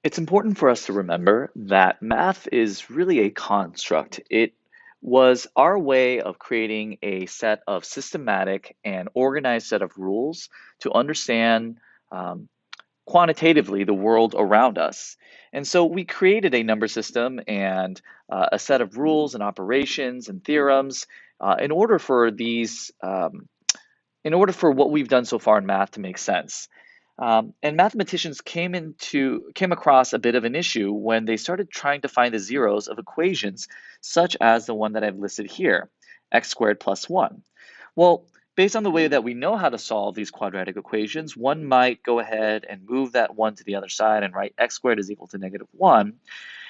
It's important for us to remember that math is really a construct. It was our way of creating a set of systematic and organized set of rules to understand um, quantitatively the world around us. And so we created a number system and a set of rules and operations and theorems in order for in order for what we've done so far in math to make sense. And mathematicians came across a bit of an issue when they started trying to find the zeros of equations, such as the one that I've listed here, x squared plus 1. Well, based on the way that we know how to solve these quadratic equations, one might go ahead and move that 1 to the other side and write x squared is equal to -1,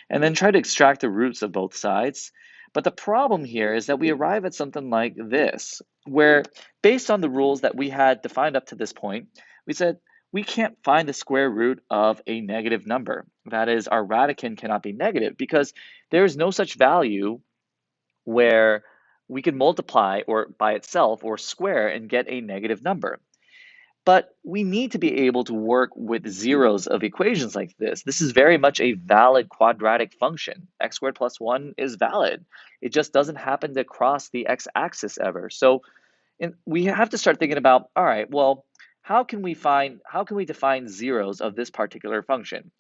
and then try to extract the roots of both sides. But the problem here is that we arrive at something like this, where based on the rules that we had defined up to this point, we said we can't find the square root of a negative number. That is, our radicand cannot be negative because there is no such value where we can multiply or by itself or square and get a negative number. But we need to be able to work with zeros of equations like this. This is very much a valid quadratic function. X squared plus 1 is valid. It just doesn't happen to cross the x-axis ever. So we have to start thinking about, all right, well, how can we define zeros of this particular function?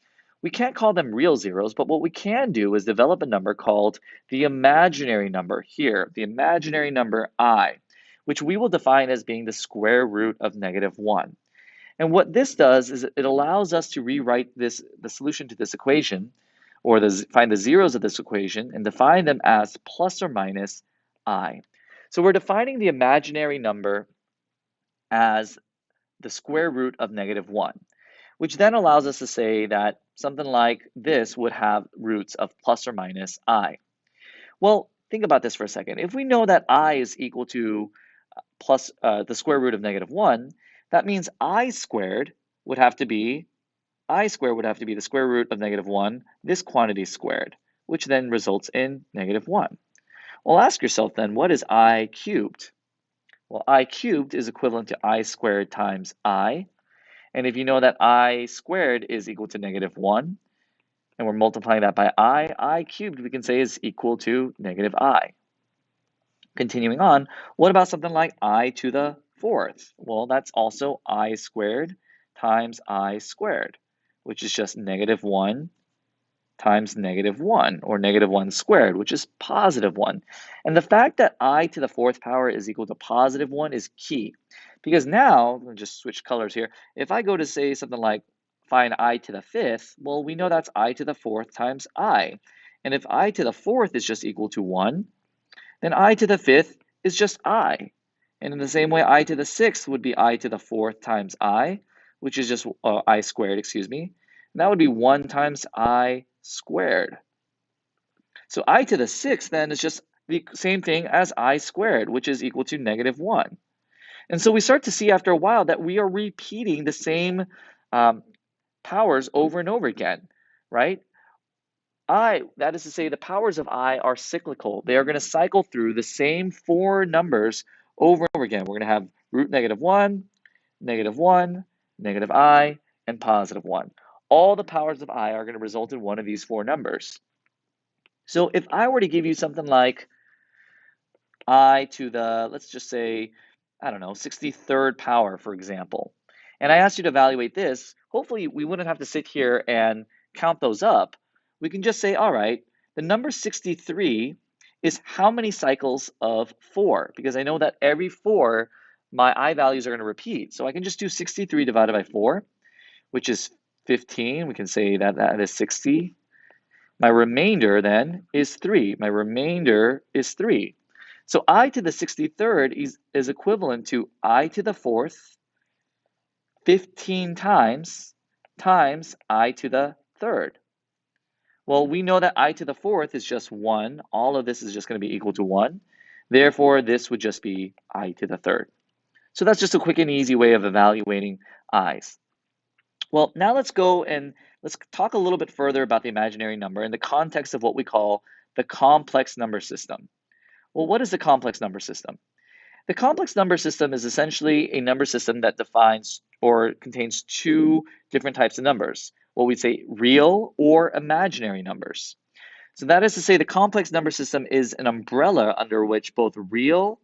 We can't call them real zeros, but what we can do is develop a number called the imaginary number here, the imaginary number I, which we will define as being the square root of -1. And what this does is it allows us to rewrite the solution to this equation, or find the zeros of this equation, and define them as plus or minus I. So we're defining the imaginary number as the square root of -1, which then allows us to say that something like this would have roots of plus or minus I. Well, think about this for a second. If we know that I is equal to plus the square root of -1, that means I squared would have to be the square root of -1, this quantity squared, which then results in -1. Well, ask yourself then, what is I cubed? Well, I cubed is equivalent to I squared times I. And if you know that I squared is equal to -1, and we're multiplying that by I cubed we can say is equal to -I. Continuing on, what about something like I to the fourth? Well, that's also I squared times I squared, which is just -1 times -1, or -1 squared, which is +1. And the fact that I to the fourth power is equal to +1 is key, because now, let me just switch colors here. If I go to say something like find I to the fifth, well, we know that's I to the fourth times I. And if I to the fourth is just equal to 1, then I to the fifth is just I. And in the same way, I to the sixth would be I to the fourth times I, which is just I squared, excuse me. And that would be 1 times I squared. So I to the sixth then is just the same thing as I squared, which is equal to -1. And so we start to see after a while that we are repeating the same um, powers over and over again, right? That is to say, the powers of I are cyclical. They are going to cycle through the same four numbers over and over again. We're going to have root -1, -1, -I, and +1. All the powers of I are going to result in one of these four numbers. So if I were to give you something like I to the, let's just say, I don't know, 63rd power, for example, and I asked you to evaluate this, hopefully we wouldn't have to sit here and count those up. We can just say, all right, the number 63 is how many cycles of 4? Because I know that every 4, my I values are going to repeat. So I can just do 63 divided by 4, which is 15. We can say that that is 60. My remainder then is 3. My remainder is 3. So I to the 63rd is equivalent to I to the 4th 15 times I to the 3rd. Well, we know that I to the 4th is just 1. All of this is just going to be equal to 1. Therefore, this would just be I to the 3rd. So that's just a quick and easy way of evaluating i's. Well, now let's go and let's talk a little bit further about the imaginary number in the context of what we call the complex number system. Well, what is the complex number system? The complex number system is essentially a number system that defines or contains two different types of numbers. what we'd say real or imaginary numbers. So that is to say the complex number system is an umbrella under which both real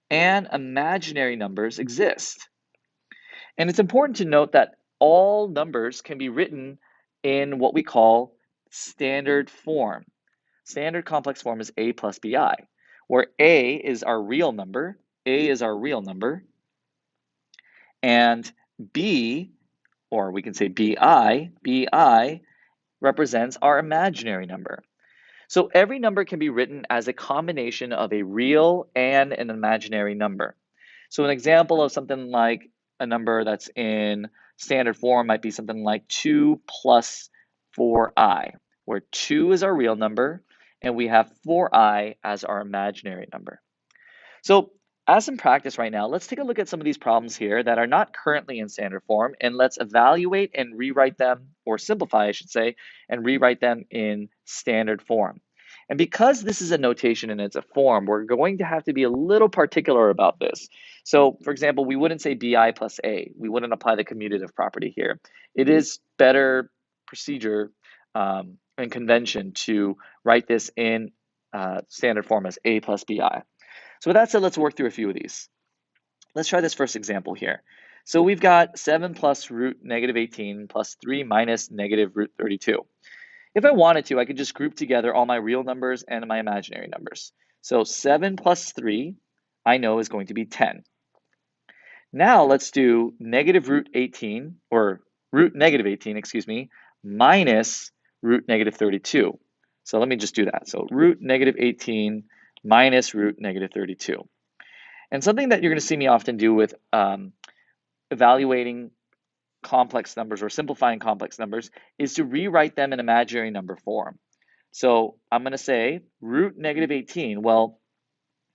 and imaginary numbers exist. And it's important to note that all numbers can be written in what we call standard form. Standard complex form is a plus bi, where a is our real number, and b, or we can say bi represents our imaginary number. So every number can be written as a combination of a real and an imaginary number. So an example of something like a number that's in standard form might be something like 2 plus 4i, where 2 is our real number and we have 4i as our imaginary number. So as in practice right now, let's take a look at some of these problems here that are not currently in standard form, and let's evaluate and rewrite them, or simplify, I should say, and rewrite them in standard form. And because this is a notation and it's a form, we're going to have to be a little particular about this. So for example, we wouldn't say bi plus a. We wouldn't apply the commutative property here. It is better procedure and convention to write this in standard form as a plus bi. So with that said, let's work through a few of these. Let's try this first example here. So we've got 7 plus root negative 18 plus 3 minus negative root 32. If I wanted to, I could just group together all my real numbers and my imaginary numbers. So 7 plus 3, I know, is going to be 10. Now let's do negative root 18, or root negative 18, excuse me, minus root negative 32. So let me just do that. So root negative 18 minus root negative 32. And something that you're going to see me often do with evaluating complex numbers or simplifying complex numbers is to rewrite them in imaginary number form. So I'm going to say root negative 18. Well,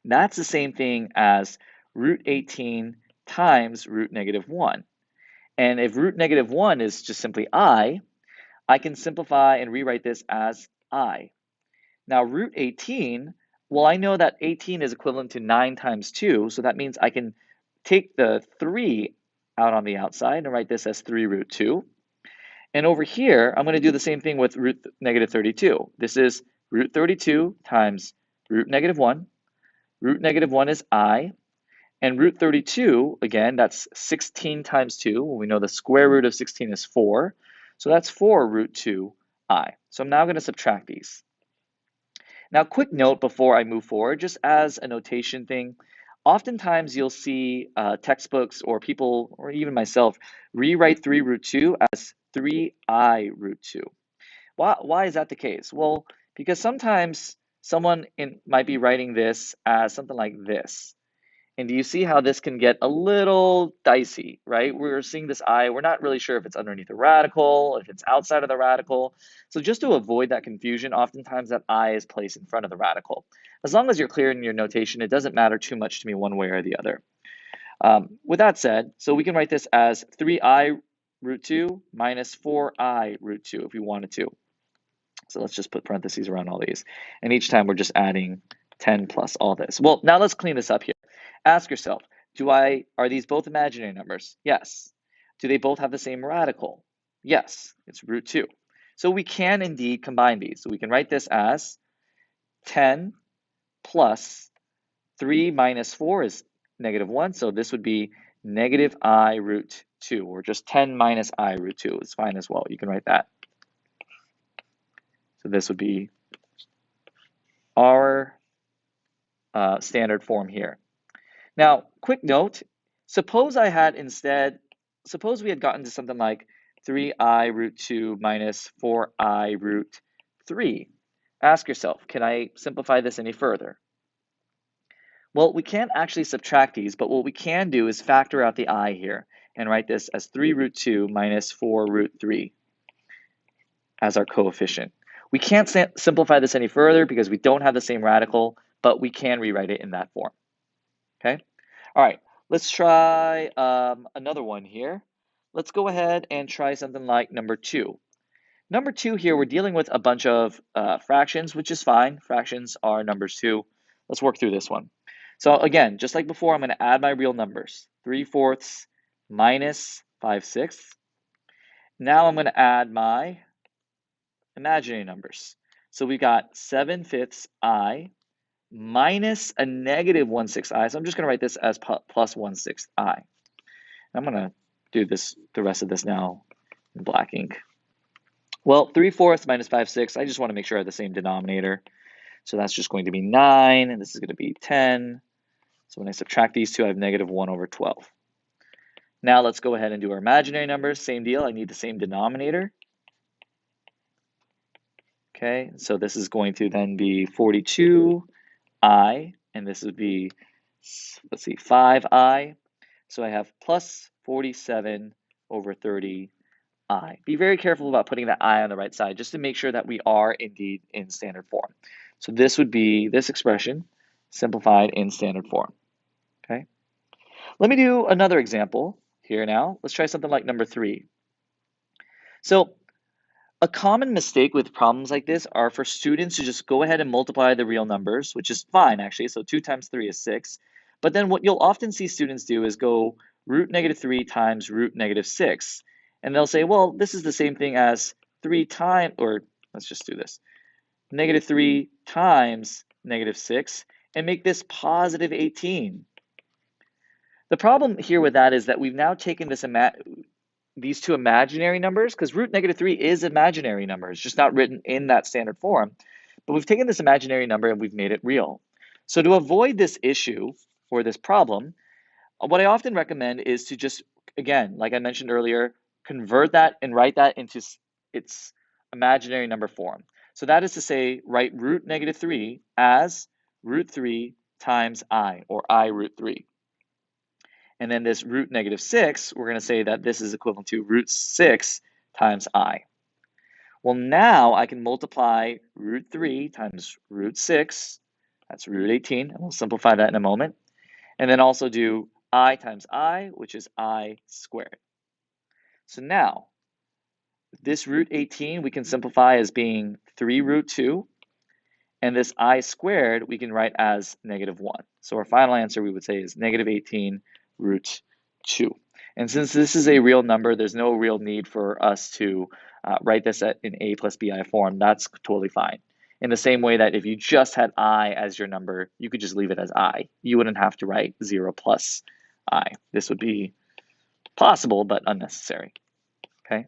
that's the same thing as root 18 times root negative 1. And if root negative 1 is just simply I can simplify and rewrite this as I. Now root 18, well, I know that 18 is equivalent to 9 times 2, so that means I can take the 3 out on the outside and write this as 3 root 2. And over here, I'm going to do the same thing with root negative 32. This is root 32 times root negative 1. Root negative 1 is I. And root 32, again, that's 16 times 2. Well, we know the square root of 16 is 4. So that's 4 root 2i. So I'm now going to subtract these. Now, quick note before I move forward, just as a notation thing, oftentimes you'll see textbooks or people, or even myself, rewrite 3 root 2 as 3i root 2. Why is that the case? Well, because sometimes someone might be writing this as something like this. And do you see how this can get a little dicey, right? We're seeing this I, we're not really sure if it's underneath a radical, if it's outside of the radical. So just to avoid that confusion, oftentimes that I is placed in front of the radical. As long as you're clear in your notation, it doesn't matter too much to me one way or the other. With that said, so we can write this as 3i root 2 minus 4i root 2 if we wanted to. So let's just put parentheses around all these. And each time we're just adding 10 plus all this. Well, now let's clean this up here. Ask yourself, are these both imaginary numbers? Yes. Do they both have the same radical? Yes, it's root 2. So we can indeed combine these. So we can write this as 10 plus 3 minus 4 is negative 1. So this would be negative I root 2, or just 10 minus I root 2 is fine as well. You can write that. So this would be our standard form here. Now, quick note, suppose we had gotten to something like 3i root 2 minus 4i root 3. Ask yourself, can I simplify this any further? Well, we can't actually subtract these, but what we can do is factor out the I here and write this as 3 root 2 minus 4 root 3 as our coefficient. We can't simplify this any further because we don't have the same radical, but we can rewrite it in that form. Okay? All right, let's try another one here. Let's go ahead and try something like number 2. Number 2 here, we're dealing with a bunch of fractions, which is fine. Fractions are numbers too. Let's work through this one. So again, just like before, I'm going to add my real numbers. 3/4 minus 5/6. Now I'm going to add my imaginary numbers. So we got 7/5 I minus a negative 1/6 I. So I'm just going to write this as plus 1/6 I. I'm going to do the rest of this now in black ink. Well, 3/4 minus 5/6, I just want to make sure I have the same denominator. So that's just going to be 9, and this is going to be 10. So when I subtract these two, I have negative 1 over 12. Now let's go ahead and do our imaginary numbers. Same deal, I need the same denominator. Okay, so this is going to then be 42I, and this would be, let's see, 5I. So I have plus 47 over 30I. Be very careful about putting that I on the right side, just to make sure that we are indeed in standard form. So this would be this expression simplified in standard form. Okay. Let me do another example here now. Let's try something like number 3. So a common mistake with problems like this are for students to just go ahead and multiply the real numbers, which is fine actually. So 2 times 3 is 6. But then what you'll often see students do is go root negative 3 times root negative 6. And they'll say, well, this is the same thing as 3 times, or let's just do this, negative 3 times negative 6, and make this positive 18. The problem here with that is that we've now taken these two imaginary numbers, because root negative 3 is imaginary number. It's just not written in that standard form. But we've taken this imaginary number and we've made it real. So to avoid this issue or this problem, what I often recommend is to just, again, like I mentioned earlier, convert that and write that into its imaginary number form. So that is to say, write root negative 3 as root 3 times I, or I root 3. And then this root negative 6, we're going to say that this is equivalent to root 6 times I. Well, now I can multiply root 3 times root 6, that's root 18, and we'll simplify that in a moment. And then also do I times I, which is I squared. So now, this root 18 we can simplify as being 3 root 2, and this I squared we can write as negative 1. So our final answer we would say is negative 18 root 2. And since this is a real number, there's no real need for us to write this in a plus bi form. That's totally fine. In the same way that if you just had I as your number, you could just leave it as I. You wouldn't have to write 0 plus I. This would be possible, but unnecessary. Okay.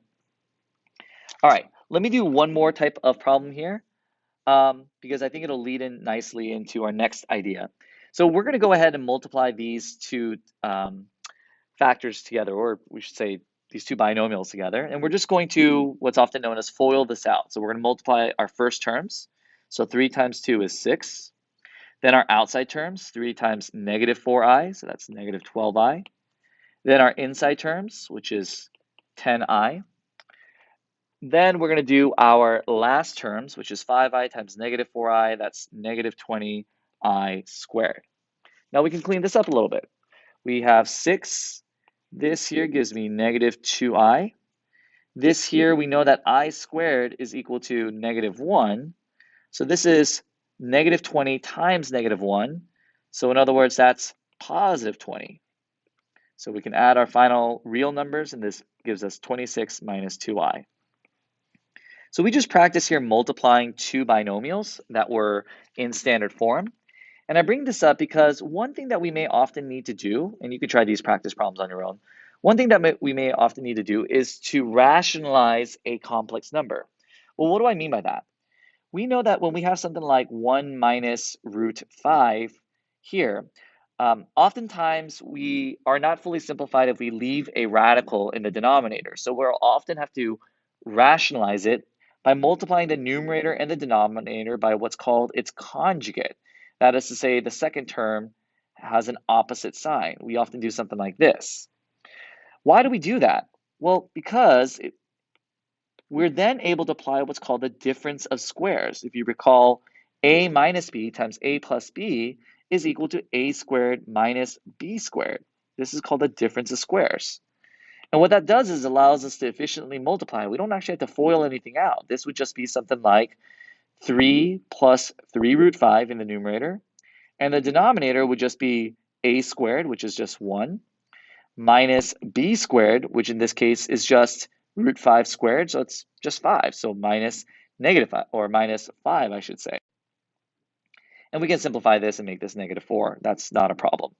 All right, let me do one more type of problem here, because I think it'll lead in nicely into our next idea. So we're going to go ahead and multiply these two factors together, or we should say these two binomials together, and we're just going to what's often known as FOIL this out. So we're going to multiply our first terms. So 3 times 2 is 6. Then our outside terms, 3 times negative 4i, so that's negative 12i. Then our inside terms, which is 10i. Then we're going to do our last terms, which is 5i times negative 4i, that's negative 20i squared. Now we can clean this up a little bit. We have 6. This here gives me negative 2i. This here, we know that I squared is equal to negative 1. So this is negative 20 times negative 1. So in other words, that's positive 20. So we can add our final real numbers, and this gives us 26 minus 2i. So we just practice here multiplying two binomials that were in standard form. And I bring this up because one thing that we may often need to do, and you can try these practice problems on your own, one thing that we may often need to do is to rationalize a complex number. Well, what do I mean by that? We know that when we have something like 1 minus root 5 here, oftentimes we are not fully simplified if we leave a radical in the denominator. So we'll often have to rationalize it by multiplying the numerator and the denominator by what's called its conjugate. That is to say, the second term has an opposite sign. We often do something like this. Why do we do that? Well, because we're then able to apply what's called the difference of squares. If you recall, a minus b times a plus b is equal to a squared minus b squared. This is called the difference of squares. And what that does is allows us to efficiently multiply. We don't actually have to FOIL anything out. This would just be something like 3 plus 3 root 5 in the numerator. And the denominator would just be a squared, which is just 1, minus b squared, which in this case is just root 5 squared, so it's just 5. So minus negative 5, or minus 5, I should say. And we can simplify this and make this negative 4. That's not a problem,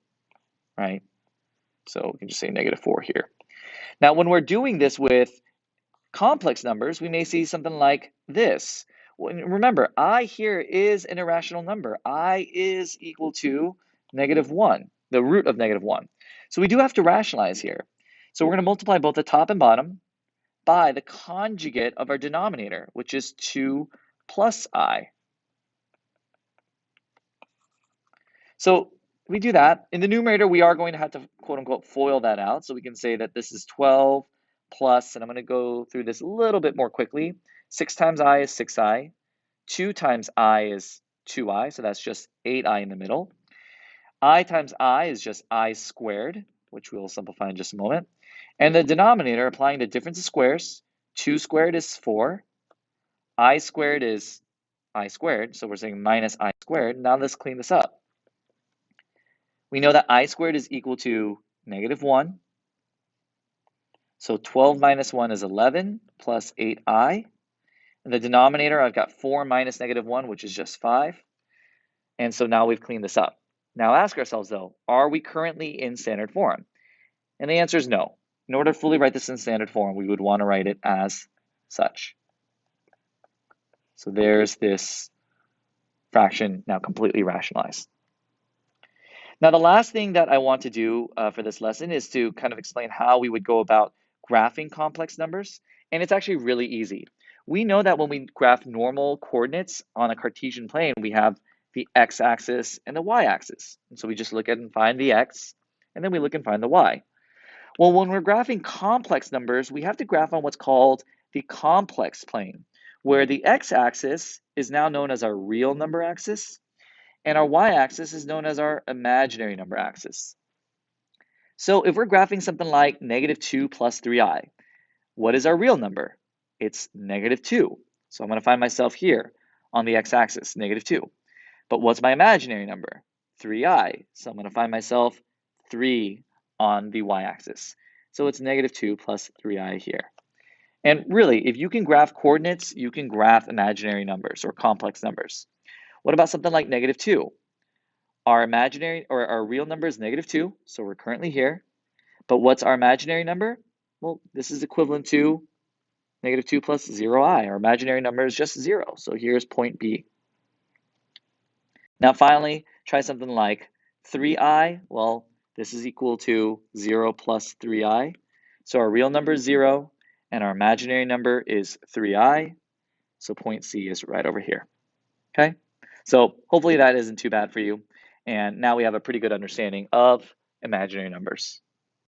right? So we can just say negative 4 here. Now, when we're doing this with complex numbers, we may see something like this. Remember, I here is an irrational number. I is equal to negative 1, the root of negative 1. So we do have to rationalize here. So we're going to multiply both the top and bottom by the conjugate of our denominator, which is 2 plus I. So we do that. In the numerator, we are going to have to, quote unquote, FOIL that out. So we can say that this is 12 plus, and I'm going to go through this a little bit more quickly. 6 times I is 6I. 2 times I is 2I, so that's just 8I in the middle. I times I is just I squared, which we'll simplify in just a moment. And the denominator, applying the difference of squares, 2 squared is 4. I squared is I squared, so we're saying minus I squared. Now let's clean this up. We know that I squared is equal to negative 1. So 12 minus 1 is 11 plus 8I. In the denominator, I've got 4 minus negative 1, which is just 5. And so now we've cleaned this up. Now ask ourselves, though, are we currently in standard form? And the answer is no. In order to fully write this in standard form, we would want to write it as such. So there's this fraction now completely rationalized. Now, the last thing that I want to do for this lesson is to kind of explain how we would go about graphing complex numbers. And it's actually really easy. We know that when we graph normal coordinates on a Cartesian plane, we have the x-axis and the y-axis. And so we just look at and find the x, and then we look and find the y. Well, when we're graphing complex numbers, we have to graph on what's called the complex plane, where the x-axis is now known as our real number axis, and our y-axis is known as our imaginary number axis. So if we're graphing something like negative 2 plus 3i, what is our real number? It's negative 2. So I'm going to find myself here on the x-axis, negative 2. But what's my imaginary number? 3i. So I'm going to find myself 3 on the y-axis. So it's negative 2 plus 3i here. And really, if you can graph coordinates, you can graph imaginary numbers or complex numbers. What about something like negative 2? Our imaginary or our real number is negative 2, so we're currently here. But what's our imaginary number? Well, this is equivalent to negative 2 plus 0i. Our imaginary number is just 0, so here's point B. Now finally, try something like 3i. Well, this is equal to 0 plus 3i. So our real number is 0, and our imaginary number is 3i. So point C is right over here. Okay? So hopefully that isn't too bad for you. And now we have a pretty good understanding of imaginary numbers.